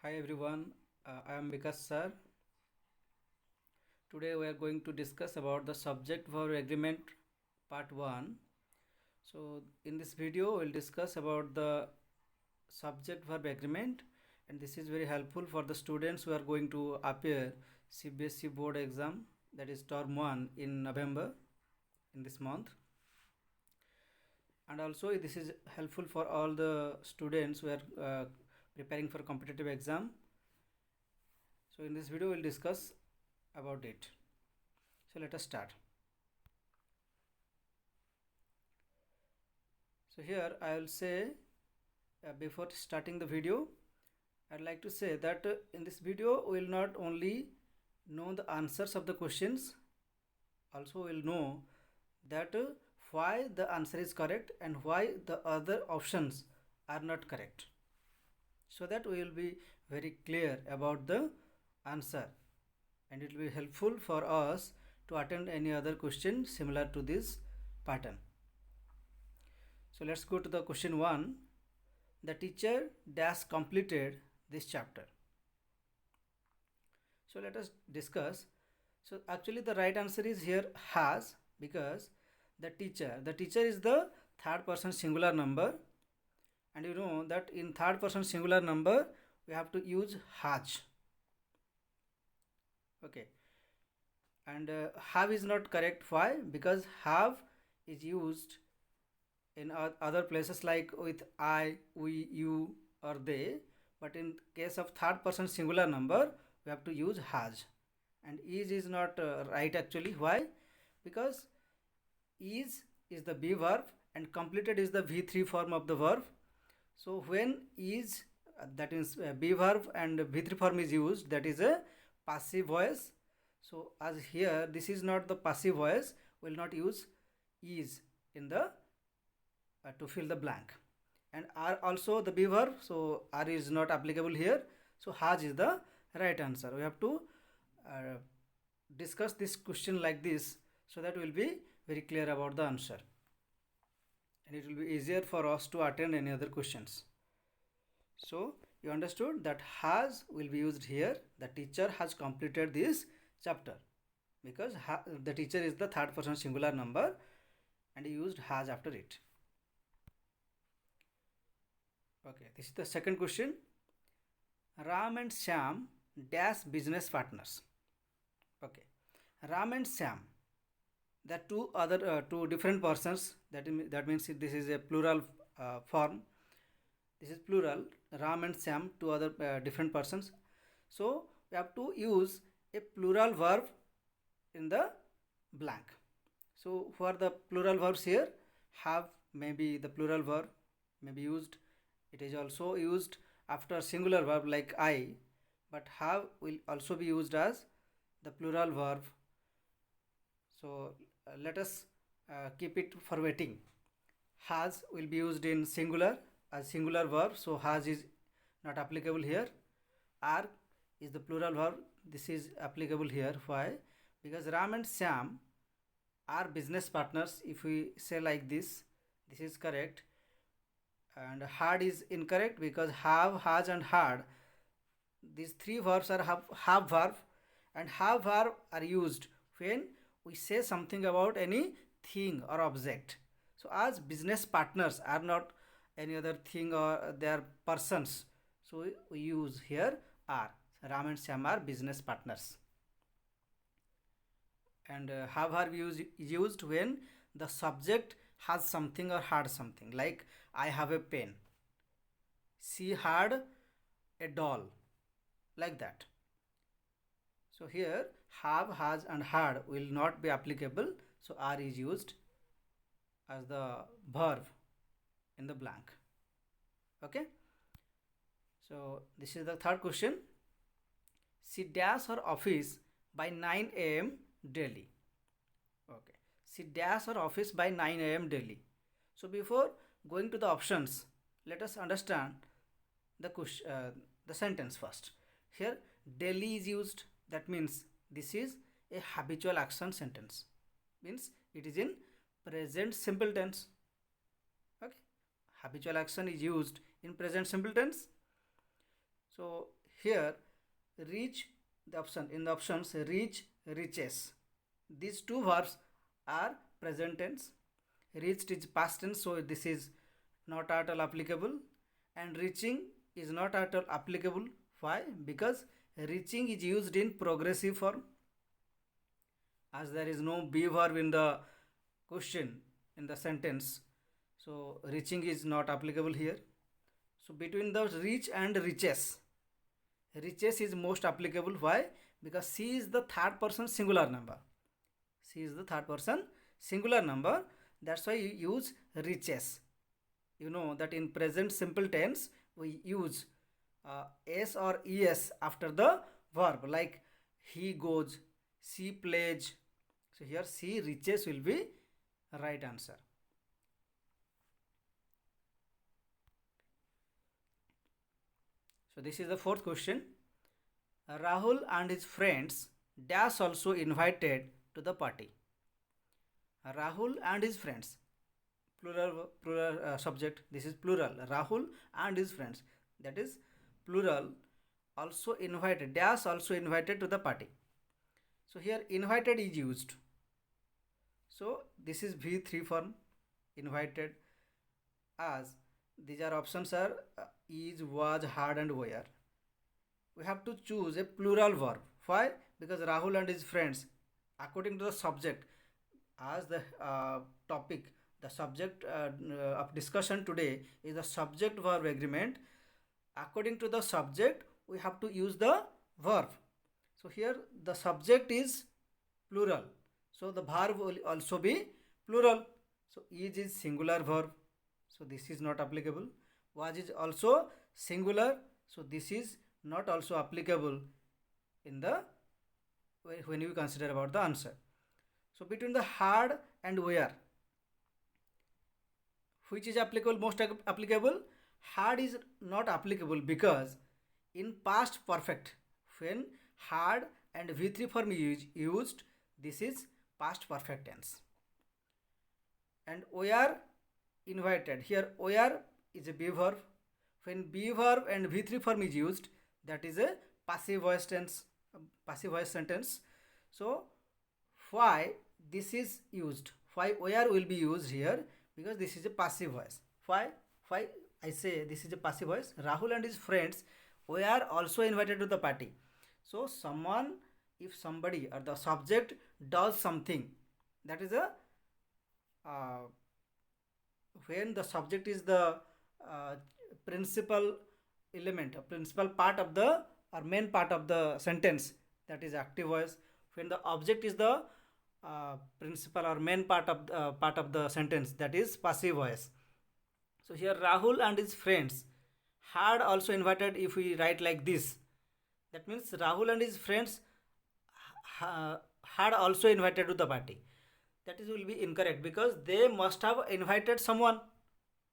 Hi everyone, I am Vikas sir. Today we are going to discuss about the subject verb agreement part 1. So in this video we will discuss about the subject verb agreement, and this is very helpful for the students who are going to appear CBSE board exam, that is term 1 in November in this month. And also this is helpful for all the students who are preparing for competitive exam. So in this video we will discuss about it. So let us start. So here I will say, before starting the video, I'd like to say that in this video we will not only know the answers of the questions, also we will know that why the answer is correct and why the other options are not correct, so that we will be very clear about the answer, and it will be helpful for us to attend any other question similar to this pattern. So let's go to the question 1. The teacher dash completed this chapter. So let us discuss. So actually the right answer is here has, because the teacher is the third person singular number, and you know that in third person singular number we have to use has. Okay, and have is not correct. Why? Because have is used in other places like with I, we, you, or they, but in case of third person singular number we have to use has, and is not right actually. Why? Because is the be verb and completed is the v3 form of the verb. So when is that is be verb and v3 form is used, that is a passive voice. So as here this is not the passive voice, will not use is in the to fill the blank, and are also the be verb, so are is not applicable here. So has is the right answer. We have to uh, discuss this question like this, so that we will be very clear about the answer, and it will be easier for us to attend any other questions. So you understood that has will be used here. The teacher has completed this chapter, because the teacher is the third person singular number, and he used has after it. Okay, this is the second question. Ram and Shyam dash business partners. Okay, Ram and Shyam, the two different persons. That means this is a plural form. This is plural. Ram and Shyam, two other different persons. So we have to use a plural verb in the blank. So for the plural verbs here, have maybe the plural verb may be used. It is also used after singular verb like I, but have will also be used as the plural verb. So let us keep it for waiting. Has will be used in singular as singular verb, so has is not applicable here. Are is the plural verb, this is applicable here. Why? Because Ram and Shyam are business partners. If we say like this, this is correct, and had is incorrect, because have, has, and had, these three verbs are have verb, and have verb are used when we say something about any thing or object. So as business partners are not any other thing or they are persons, so we use here are. Ram and Shyam are business partners. And have verb used when the subject has something or had something, like I have a pen, she had a doll, like that. So here have, has, and had will not be applicable, so are is used as the verb in the blank. Okay, so this is the third question. She dash her office by 9 a.m. daily. Okay, she dash her office by 9 a.m. daily. So before going to the options, let us understand the question, the sentence first. Here daily is used, that means this is a habitual action sentence, means it is in present simple tense. Okay, habitual action is used in present simple tense. So Here, reach, the option in the options reach, reaches. These two verbs are present tense. Reached is past tense, so this is not at all applicable. And reaching is not at all applicable. Why? Because reaching is used in progressive form, as there is no be verb in the question, in the sentence. So reaching is not applicable here. So between the reach and reaches, reaches is most applicable. Why? Because she is the third person singular number. She is the third person singular number. That's why you use reaches. You know that in present simple tense we use s or es after the verb, like he goes, she plays. So here she reaches will be right answer. So this is the fourth question. Rahul and his friends dash also invited to the party. Rahul and his friends, plural subject, this is plural. Rahul and his friends, that is plural, also invited, dash also invited to the party. So here invited is used. So this is V3 form, invited, as these are options are is, was, had and were. We have to choose a plural verb. Why? Because Rahul and his friends, according to the subject, as the topic, the subject of discussion today is the subject verb agreement. According to the subject, we have to use the verb. So here the subject is plural, so the verb will also be plural. So is singular verb, so this is not applicable. Was is also singular, so this is not also applicable in the when you consider about the answer. So between the had and were, which is applicable, most applicable? Had is not applicable because in past perfect, when had and V3 form is used, this is past perfect tense. And were invited, here were is a be verb. When be verb and V3 form is used, that is a passive voice tense, passive voice sentence. So why this is used? Why where will be used here? Because this is a passive voice. Why I say this is a passive voice? Rahul and his friends were also invited to the party. So someone, if somebody or the subject does something, that is a when the subject is the principal element, a principal part of the or main part of the sentence, that is active voice. When the object is the principal or main part of the sentence, that is passive voice. So here Rahul and his friends had also invited. If we write like this, that means Rahul and his friends had also invited to the party. That is will be incorrect because they must have invited someone,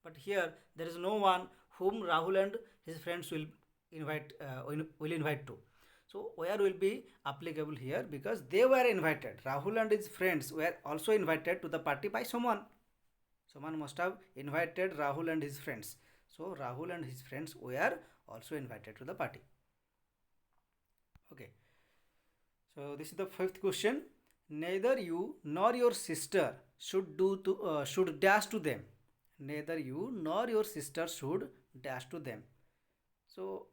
but here there is no one whom Rahul and his friends will invite to. So where will be applicable here because they were invited. Rahul and his friends were also invited to the party by someone. Someone must have invited Rahul and his friends. So Rahul and his friends were also invited to the party. Okay. So this is the fifth question. Neither you nor your sister should dash to them. Neither you nor your sister should dash to them. So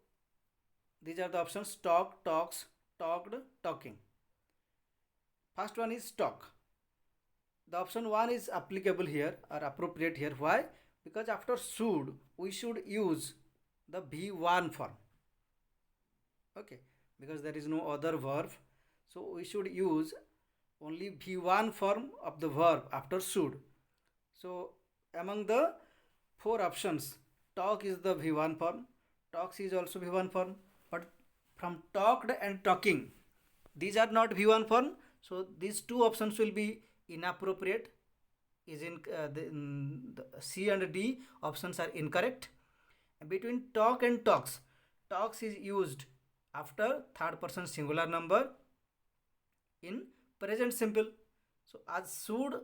these are the options: talk, talks, talked, talking. First one is talk. The option 1 is applicable here or appropriate here. Why? Because after should we should use the V1 form. Okay, because there is no other verb, so we should use only V1 form of the verb after should. So among the four options, talk is the V1 form, talks is also V1 form, but from talked and talking, these are not V1 form, so these two options will be inappropriate. Is in the C and D options are incorrect. Between talk and talks, talks is used after third person singular number in present simple. So as should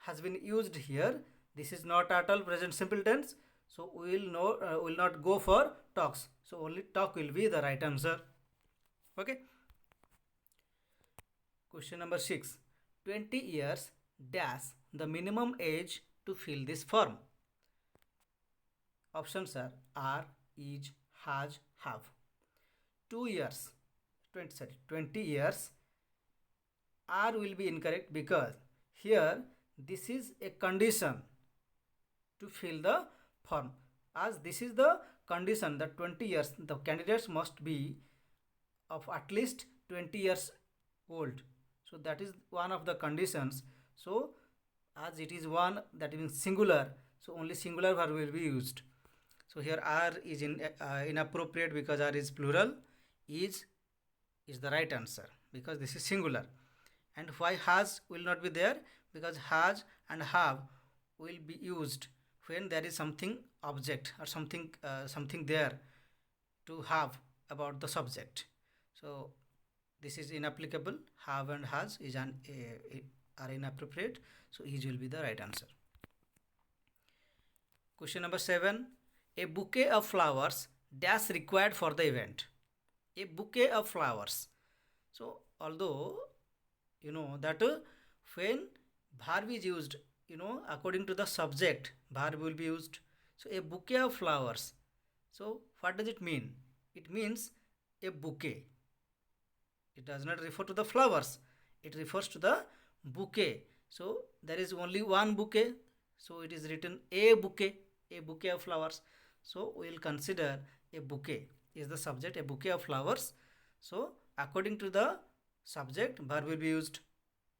has been used here, this is not at all present simple tense, So we will not go for talks. So only talk will be the right answer. Okay. Question number 6. 20 years dash the minimum age to fill this form. Options are, is, has, have. 2 years, 20 years. R will be incorrect because here this is a condition to fill the form. As this is the condition that 20 years, the candidates must be of at least 20 years old. So that is one of the conditions. So as it is one, that means singular, so only singular verb will be used. So here R is inappropriate because R is plural. Is the right answer because this is singular. And why has will not be there? Because has and have will be used when there is something object or something there to have about the subject. So this is inapplicable. Have and has is are inappropriate. So is will be the right answer. Question number 7. A bouquet of flowers dash required for the event. A bouquet of flowers. So although you know that when verb is used, according to the subject, verb will be used. So a bouquet of flowers. So what does it mean? It means a bouquet. It does not refer to the flowers. It refers to the bouquet. So there is only one bouquet. So it is written a bouquet of flowers. So we will consider a bouquet is the subject, a bouquet of flowers. So according to the subject, verb will be used.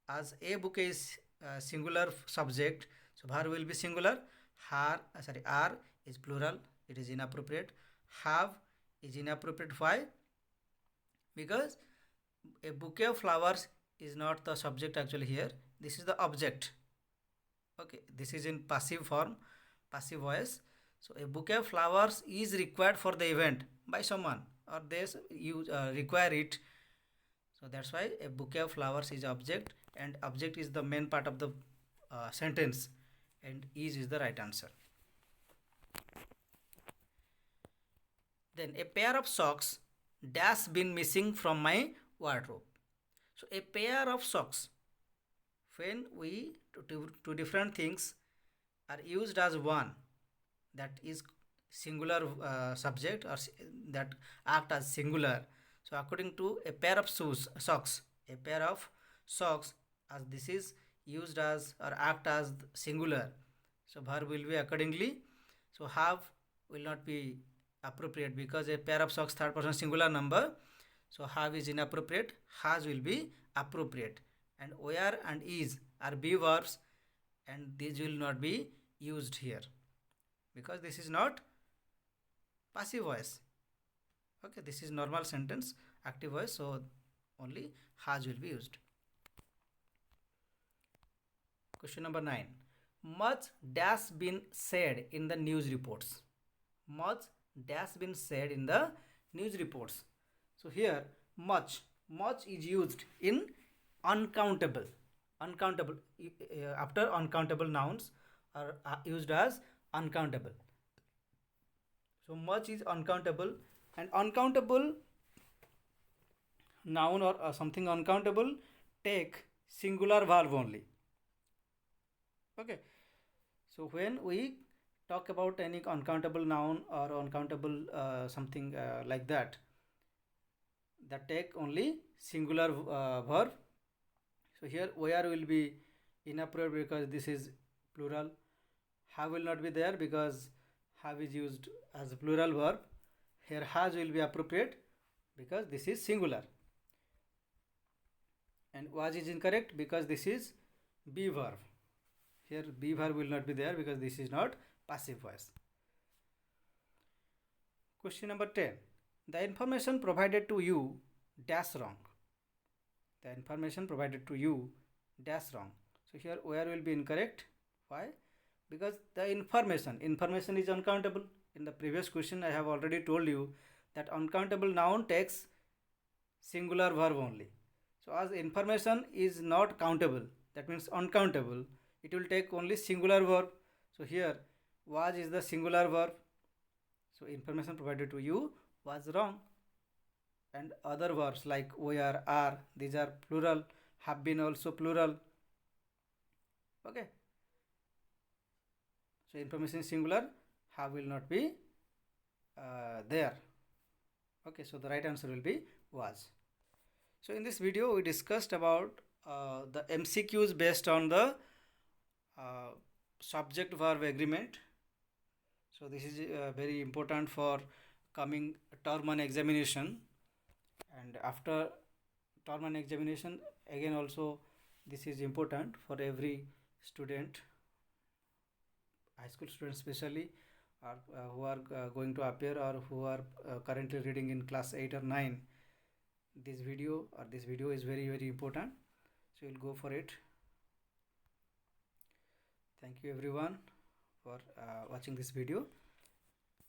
As a bouquet is singular subject, so verb will be singular. R is plural, it is inappropriate. Have is inappropriate. Why? Because a bouquet of flowers is not the subject actually here. This is the object. Okay, this is in passive form, passive voice. So a bouquet of flowers is required for the event by someone, or they require it. So that's why a bouquet of flowers is object, and object is the main part of the sentence, and is the right answer. Then a pair of socks dash been missing from my wardrobe. So a pair of socks, when we two different things are used as one, that is singular subject, or that act as singular. So according to a pair of socks, a pair of socks, as this is used as or act as singular, so verb will be accordingly. So have will not be appropriate because a pair of socks third person singular number. So have is inappropriate. Has will be appropriate. And where and is are be verbs, and these will not be used here because this is not passive voice. Okay, this is normal sentence, active voice, so only has will be used. Question number 9. Much dash been said in the news reports. Much dash been said in the news reports. So here much is used in uncountable. After uncountable nouns are used as uncountable. So much is uncountable, and uncountable noun or something uncountable take singular verb only. Okay, so when we talk about any uncountable noun or uncountable something like that take only singular verb. So here where will be inappropriate because this is plural. Have will not be there because have is used as a plural verb. Here has will be appropriate because this is singular. And was is incorrect because this is be verb. Here be verb will not be there because this is not passive voice. Question number 10. The information provided to you dash wrong. The information provided to you dash wrong. So here where will be incorrect. Why? Because the information is uncountable. In the previous question I have already told you that uncountable noun takes singular verb only. So as information is not countable, that means uncountable, it will take only singular verb. So here Was is the singular verb. So information provided to you was wrong. And other verbs like were, are, these are plural, have been also plural. Okay. So information is singular, have will not be there. Okay, so the right answer will be was. So in this video we discussed about the MCQs based on the subject verb agreement. So this is very important for coming term 1 examination, and after term 1 examination again also this is important for every student, high school students especially, or who are going to appear or who are currently reading in class 8 or 9. This video is very important, so you'll go for it. Thank you everyone for watching this video.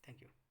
Thank you.